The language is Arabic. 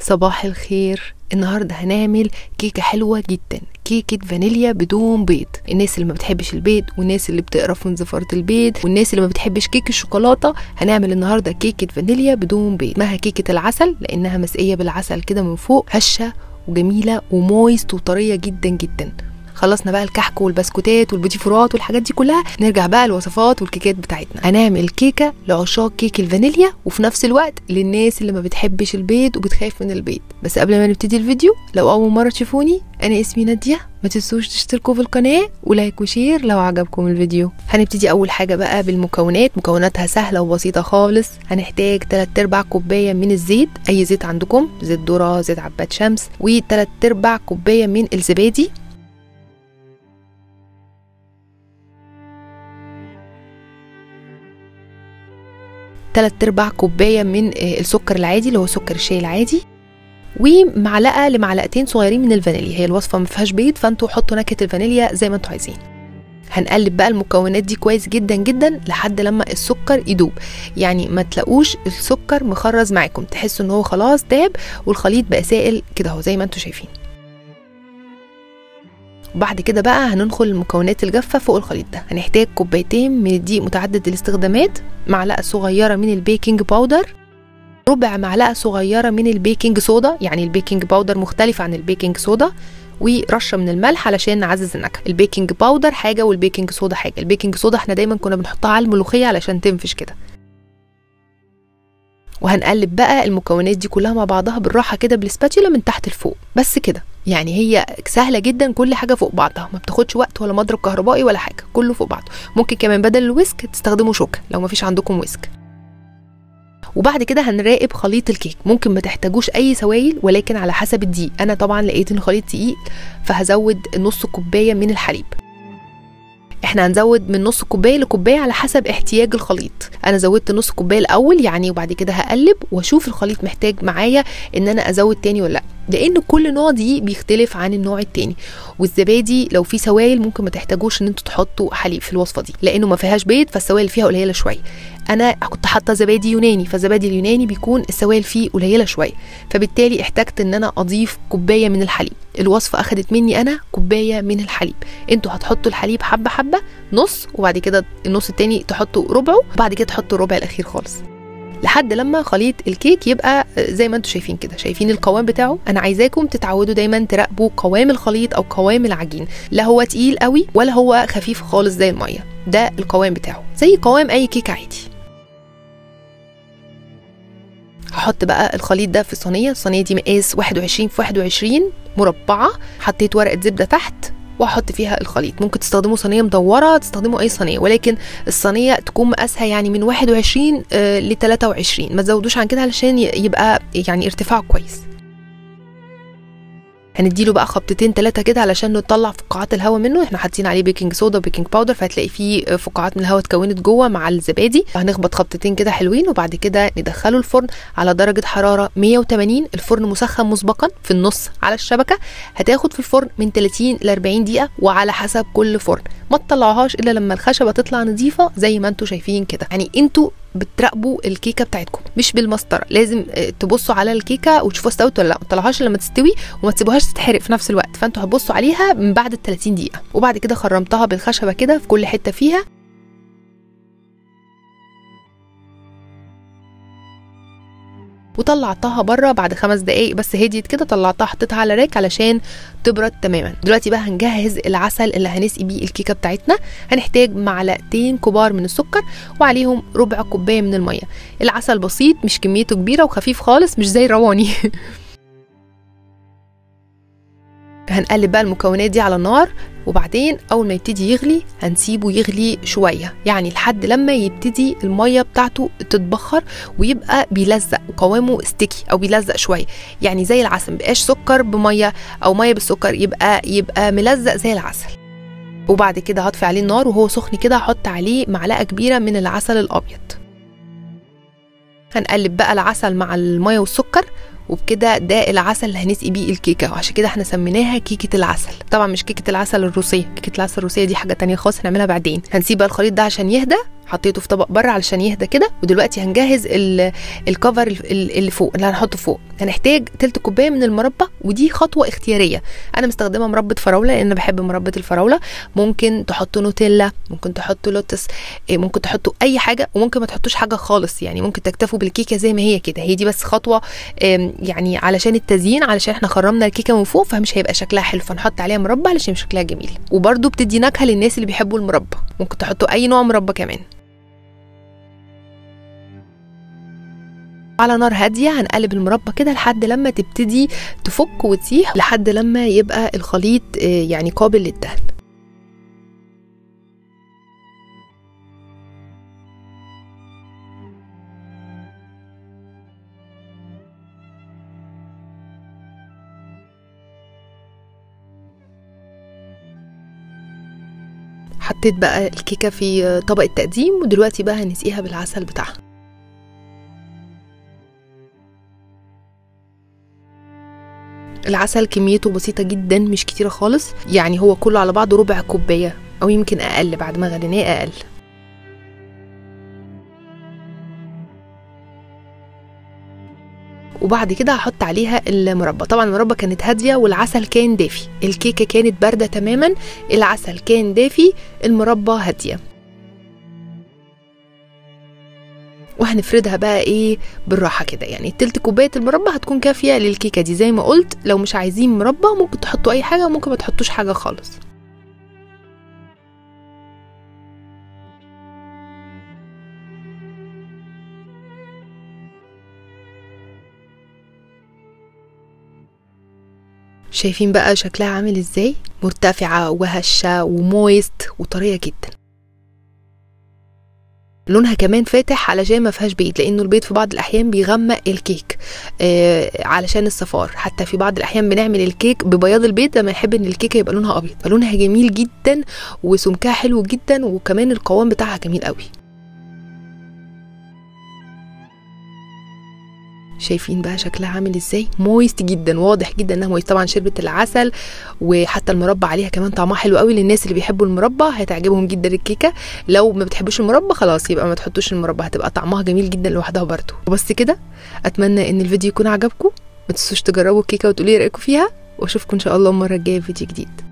صباح الخير. النهارده هنعمل كيكه حلوه جدا، كيكه فانيليا بدون بيض. الناس اللي ما بتحبش البيض والناس اللي بتقرف من زفاره البيض والناس اللي ما بتحبش كيك الشوكولاته، هنعمل النهارده كيكه فانيليا بدون بيض. اسمها كيكه العسل لانها مسقيه بالعسل كده من فوق، هشه وجميله ومويست وطريه جدا جدا. خلصنا بقى الكحك والبسكوتات والبوتيفورات والحاجات دي كلها، نرجع بقى الوصفات والكيكات بتاعتنا. هنعمل كيكه لعشاق كيك الفانيليا وفي نفس الوقت للناس اللي ما بتحبش البيض وبتخاف من البيض. بس قبل ما نبتدي الفيديو، لو اول مره تشوفوني انا اسمي ناديه، ما تنسوش تشتركوا في القناه ولايك وشير لو عجبكم الفيديو. هنبتدي اول حاجه بقى بالمكونات. مكوناتها سهله وبسيطه خالص. هنحتاج 3/4 كوبايه من الزيت، اي زيت عندكم، زيت ذره، زيت عباد شمس، و3/4 كوبايه من الزبادي، 3/4 كوبايه من السكر العادي اللي هو سكر الشاي العادي، ومعلقه لمعلقتين صغيرين من الفانيليا. هي الوصفه ما فيهاش بيض فانتوا حطوا نكهه الفانيليا زي ما انتوا عايزين. هنقلب بقى المكونات دي كويس جدا جدا لحد لما السكر يدوب، يعني ما تلاقوش السكر مخرز معاكم، تحسوا ان هو خلاص داب والخليط بقى سائل كده اهو زي ما انتوا شايفين. وبعد كده بقى هندخل المكونات الجافه فوق الخليط ده. هنحتاج كوبايتين من الدقيق متعدد الاستخدامات، معلقه صغيره من البيكنج باودر، ربع معلقه صغيره من البيكنج صودا، يعني البيكنج باودر مختلف عن البيكنج صودا، ورشه من الملح علشان نعزز النكهه. البيكنج باودر حاجه والبيكنج صودا حاجه. البيكنج صودا احنا دايما كنا بنحطها على الملوخيه علشان تنفش كده. وهنقلب بقى المكونات دي كلها مع بعضها بالراحه كده بالسباتشولا من تحت لفوق، بس كده. يعني هي سهله جدا، كل حاجه فوق بعضها، ما بتاخدش وقت ولا مضرب كهربائي ولا حاجه، كله فوق بعضه. ممكن كمان بدل الويسك تستخدموا شوكه لو ما فيش عندكم ويسك. وبعد كده هنراقب خليط الكيك. ممكن ما تحتاجوش اي سوائل ولكن على حسب الدقيق. انا طبعا لقيت ان الخليط تقيل فهزود نص كوبايه من الحليب. احنا هنزود من نص كوبايه لكوبايه على حسب احتياج الخليط. انا زودت نص كوبايه الاول يعني، وبعد كده هقلب واشوف الخليط محتاج معايا ان انا ازود تاني ولا لا، لان كل نوع دقيق بيختلف عن النوع التاني. والزبادي لو في سوائل ممكن ما تحتاجوش ان انتوا تحطوا حليب في الوصفه دي لانه ما فيهاش بيض فالسوائل فيها قليله شويه. انا كنت حاطه زبادي يوناني، فالزبادي اليوناني بيكون السوائل فيه قليله شويه، فبالتالي احتجت ان انا اضيف كوبايه من الحليب. الوصفه اخدت مني انا كوبايه من الحليب. انتوا هتحطوا الحليب حبه حبه، نص، وبعد كده النص التاني تحطوا ربعه، وبعد كده تحطوا الربع الاخير خالص لحد لما خليط الكيك يبقى زي ما انتوا شايفين كده. شايفين القوام بتاعه؟ انا عايزاكم تتعودوا دايما تراقبوا قوام الخليط او قوام العجين، لا هو تقيل قوي ولا هو خفيف خالص زي الميه. ده القوام بتاعه زي قوام اي كيك عادي. هحط بقى الخليط ده في صينيه. الصينيه دي مقاس 21 في 21 مربعه. حطيت ورقه زبده تحت واحط فيها الخليط. ممكن تستخدموا صينيه مدوره، تستخدموا اي صينيه، ولكن الصينيه تكون مقاسها يعني من 21 ل 23، ما تزودوش عن كده علشان يبقى يعني ارتفاعه كويس. هنديله بقى خبطتين 3 كده علشان نطلع فقاعات الهواء منه. احنا حاطين عليه بيكنج صودا وبيكنج باودر فهتلاقي فيه فقاعات من الهواء اتكونت جوه مع الزبادي. هنخبط خبطتين كده حلوين وبعد كده ندخله الفرن على درجه حراره 180. الفرن مسخن مسبقا في النص على الشبكه. هتاخد في الفرن من 30 ل 40 دقيقه وعلى حسب كل فرن. ما تطلعوهاش الا لما الخشبه تطلع نظيفه زي ما انتوا شايفين كده. يعني انتوا بتراقبوا الكيكه بتاعتكم مش بالمسطره، لازم تبصوا على الكيكه وتشوفوها استوت ولا لا. ما تطلعوهاش لما تستوي وما تسيبوهاش تتحرق في نفس الوقت، فانتوا هتبصوا عليها من بعد ال 30 دقيقه. وبعد كده خرمتها بالخشبه كده في كل حته فيها. وطلعتها بره بعد 5 دقايق بس هديت كده. طلعتها حطيتها على راك علشان تبرد تماما. دلوقتي بقى هنجهز العسل اللي هنسقي بيه الكيكه بتاعتنا. هنحتاج معلقتين كبار من السكر وعليهم ربع كوبايه من الميه. العسل بسيط مش كميته كبيره وخفيف خالص مش زي الرواني. هنقلب بقى المكونات دي على النار، وبعدين اول ما يبتدي يغلي هنسيبه يغلي شويه، يعني لحد لما يبتدي الميه بتاعته تتبخر ويبقى بيلزق وقوامه ستيكي او بيلزق شويه، يعني زي العسل. مبقاش سكر بميه او ميه بالسكر، يبقى ملزق زي العسل. وبعد كده هطفي عليه النار وهو سخن كده هحط عليه معلقه كبيره من العسل الابيض. هنقلب بقى العسل مع الميه والسكر، وبكده ده العسل اللي هنسقي بيه الكيكه، وعشان كده احنا سميناها كيكه العسل. طبعا مش كيكه العسل الروسيه، كيكه العسل الروسيه دي حاجه تانية خالص هنعملها بعدين. هنسيب بقى الخليط ده عشان يهدى حطيته في طبق بره علشان يهدى كده. ودلوقتي هنجهز الكفر اللي فوق اللي هنحطه فوق. هنحتاج تلت كوبايه من المربى، ودي خطوه اختياريه. انا مستخدمه مربى فراوله لان بحب مربى الفراوله. ممكن تحطوا نوتيلا، ممكن تحطوا لوتس، ممكن تحطوا اي حاجه، وممكن ما تحطوش حاجه خالص. يعني ممكن تكتفوا بالكيكه زي ما هي كده. هي دي بس خطوه يعني علشان التزيين، علشان احنا خرمنا الكيكه من فوق فمش هيبقى شكلها حلو، فنحط عليها مربى علشان شكلها جميل. وبرده بتدي نكهه للناس اللي بيحبوا المربى. ممكن تحطوا اي نوع مربى كمان. على نار هاديه هنقلب المربى كده لحد لما تبتدي تفك وتسيح، لحد لما يبقى الخليط يعني قابل للدهن. حطيت بقى الكيكه في طبق التقديم، ودلوقتي بقى هنسقيها بالعسل بتاعها. العسل كميته بسيطه جدا، مش كتيره خالص، يعني هو كله على بعضه ربع كوبايه او يمكن اقل بعد ما غليناه اقل. وبعد كده هحط عليها المربى. طبعا المربى كانت هاديه والعسل كان دافي، الكيكه كانت بارده تماما، العسل كان دافي، المربى هاديه. وهنفردها بقى ايه بالراحه كده. يعني تلت كوبايه المربى هتكون كافيه للكيكه دي. زي ما قلت لو مش عايزين مربى ممكن تحطوا اي حاجه، وممكن ما تحطوش حاجه خالص. شايفين بقى شكلها عامل ازاي؟ مرتفعه وهشه ومويست وطريه جدا. لونها كمان فاتح علشان ما فيهاش بيض، لانه البيض في بعض الاحيان بيغمق الكيك علشان الصفار. حتى في بعض الاحيان بنعمل الكيك ببياض البيض لما يحب ان الكيكه يبقى لونها ابيض. فلونها جميل جدا وسمكها حلو جدا، وكمان القوام بتاعها جميل قوي. شايفين بقى شكلها عامل ازاي؟ مويست جدا، واضح جدا انها مويست. طبعا شربت العسل، وحتى المربى عليها كمان طعمها حلو قوي. للناس اللي بيحبوا المربى هتعجبهم جدا الكيكه. لو ما بتحبوش المربى خلاص يبقى ما تحطوش المربى، هتبقى طعمها جميل جدا لوحدها برده. وبس كده، اتمنى ان الفيديو يكون عجبكم. ما تنسوش تجربوا الكيكه وتقولوا لي رايكم فيها، واشوفكم ان شاء الله المره الجايه في فيديو جديد.